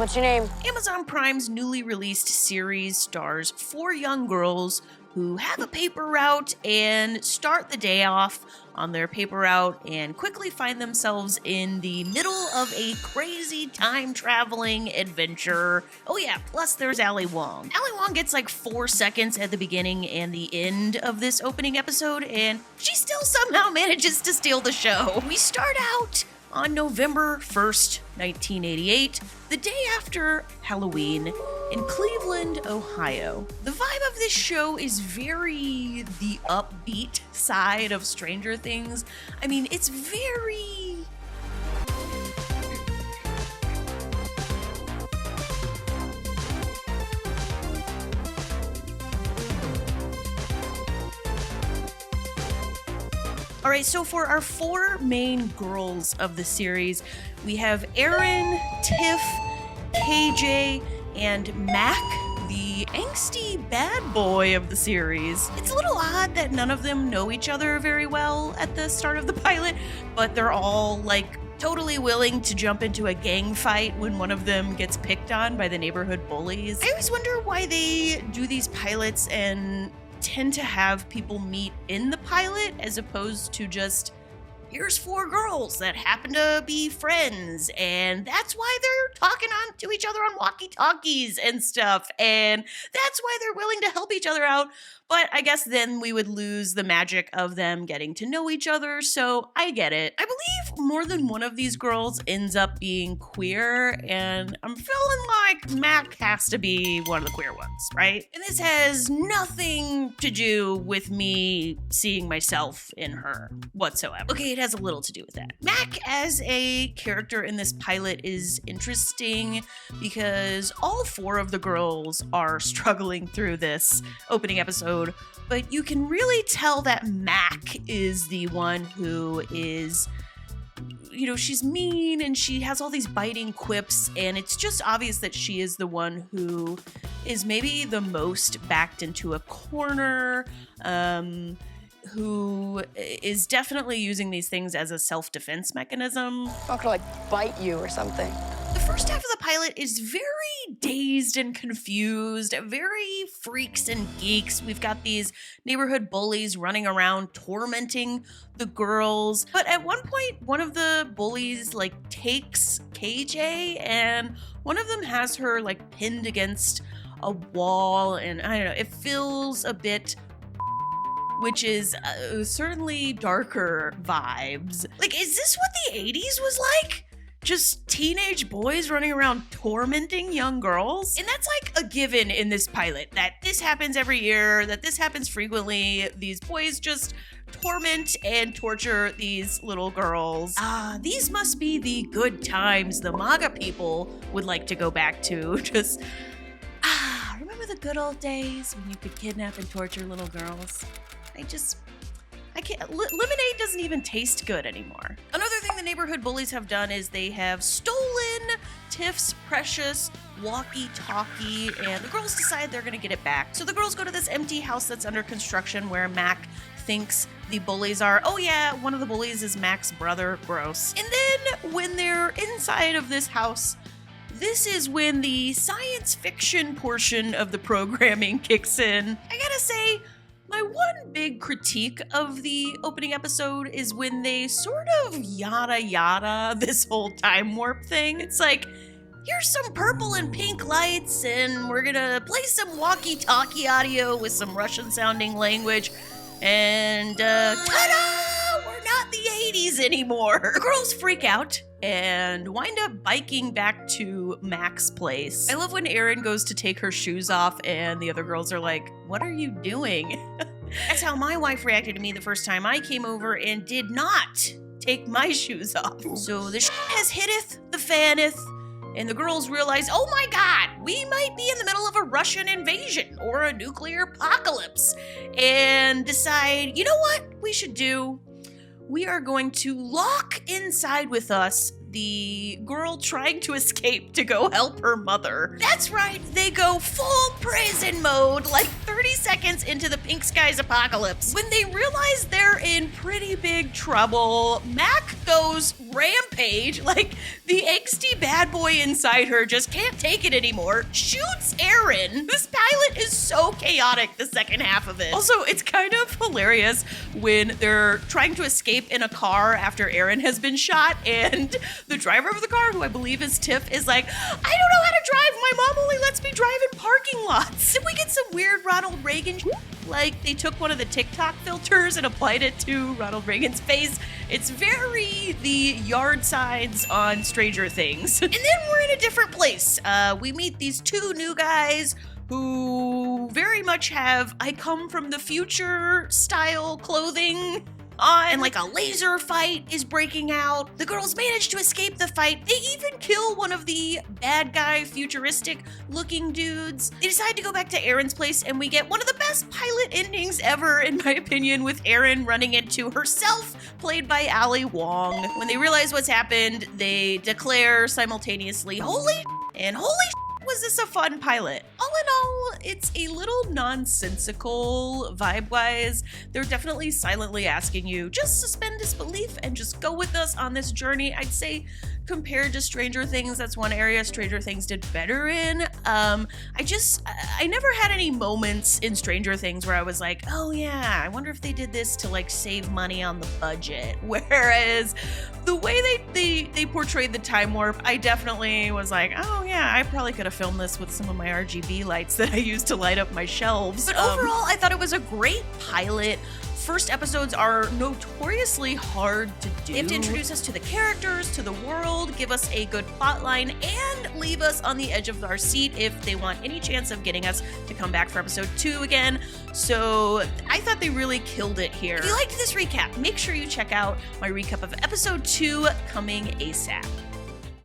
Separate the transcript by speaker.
Speaker 1: What's your name?
Speaker 2: Amazon Prime's newly released series stars 4 young girls who have a paper route and start the day off on their paper route and quickly find themselves in the middle of a crazy time-traveling adventure. Oh yeah, plus there's Ali Wong. Ali Wong gets like 4 seconds at the beginning and the end of this opening episode, and she still somehow manages to steal the show. We start out on November 1st, 1988, the day after Halloween, in Cleveland, Ohio. The vibe of this show is very the upbeat side of Stranger Things. I mean, it's very... All right, so for our 4 main girls of the series, we have Erin, Tiff, KJ, and Mac, the angsty bad boy of the series. It's a little odd that none of them know each other very well at the start of the pilot, but they're all like totally willing to jump into a gang fight when one of them gets picked on by the neighborhood bullies. I always wonder why they do these pilots and tend to have people meet in the pilot as opposed to just, here's 4 girls that happen to be friends, and that's why they're talking on to each other on walkie-talkies and stuff, and that's why they're willing to help each other out. But I guess then we would lose the magic of them getting to know each other, so I get it. I believe more than one of these girls ends up being queer, and I'm feeling like Mac has to be one of the queer ones, right? And this has nothing to do with me seeing myself in her whatsoever. Okay, it has a little to do with that. Mac as a character in this pilot is interesting because all 4 of the girls are struggling through this opening episode, but you can really tell that Mac is the one who is, you know, she's mean and she has all these biting quips, and it's just obvious that she is the one who is maybe the most backed into a corner, who is definitely using these things as a self-defense mechanism.
Speaker 1: I'm gonna like bite you or something.
Speaker 2: The first half of the pilot is very dazed and confused, very freaks and geeks. We've got these neighborhood bullies running around tormenting the girls. But at one point, one of the bullies like takes KJ, and one of them has her like pinned against a wall, and I don't know, it feels a bit, which is certainly darker vibes. Like, is this what the 80s was like? Just teenage boys running around tormenting young girls? And that's like a given in this pilot, that this happens every year, that this happens frequently. These boys just torment and torture these little girls. These must be the good times the MAGA people would like to go back to. Just, remember the good old days when you could kidnap and torture little girls? I can't. Lemonade doesn't even taste good anymore. Another thing the neighborhood bullies have done is they have stolen Tiff's precious walkie-talkie, and the girls decide they're gonna get it back. So the girls go to this empty house that's under construction where Mac thinks the bullies are. Oh yeah, one of the bullies is Mac's brother. Gross. And then when they're inside of this house, this is when the science fiction portion of the programming kicks in. I gotta say, my one big critique of the opening episode is when they sort of yada yada this whole time warp thing. It's like, here's some purple and pink lights, and we're gonna play some walkie-talkie audio with some Russian-sounding language, and ta-da! We're not the 80s anymore. The girls freak out and wind up biking back to Mac's place. I love when Erin goes to take her shoes off and the other girls are like, what are you doing? That's how my wife reacted to me the first time I came over and did not take my shoes off. So the shit has hitteth the fanneth, and the girls realize, oh my god, we might be in the middle of a Russian invasion or a nuclear apocalypse, and decide, you know what we should do? We are going to lock inside with us the girl trying to escape to go help her mother. That's right, they go full prison mode like 30 seconds into the Pink Skies apocalypse. When they realize they're in pretty big trouble, Mac goes rampage, like the angsty bad boy inside her just can't take it anymore, shoots Aaron. This pilot is so chaotic the second half of it. Also, it's kind of hilarious when they're trying to escape in a car after Aaron has been shot, and the driver of the car, who I believe is Tiff, is like, I don't know how to drive. My mom only lets me drive in parking lots. Did we get some weird Ronald Reagan like they took one of the TikTok filters and applied it to Ronald Reagan's face? It's very the yard signs on Stranger Things. And then we're in a different place. We meet these two new guys who very much have I come from the future style clothing on, and like a laser fight is breaking out. The girls manage to escape the fight. They even kill one of the bad guy futuristic looking dudes. They decide to go back to Erin's place, and we get one of the best pilot endings ever, in my opinion, with Erin running into herself, played by Ali Wong. When they realize what's happened, they declare simultaneously, holy and holy was this a fun pilot? All in all, it's a little nonsensical vibe-wise. They're definitely silently asking you, just suspend disbelief and just go with us on this journey. I'd say compared to Stranger Things, that's one area Stranger Things did better in. I never had any moments in Stranger Things where I was like, oh yeah, I wonder if they did this to like save money on the budget. Whereas the way they portrayed the time warp, I definitely was like, oh yeah, I probably could have filmed this with some of my RGB lights that I used to light up my shelves. But overall, I thought it was a great pilot. First episodes are notoriously hard to do. They have to introduce us to the characters, to the world, give us a good plot line, and leave us on the edge of our seat if they want any chance of getting us to come back for episode 2 again. So I thought they really killed it here. If you liked this recap, make sure you check out my recap of episode 2 coming ASAP.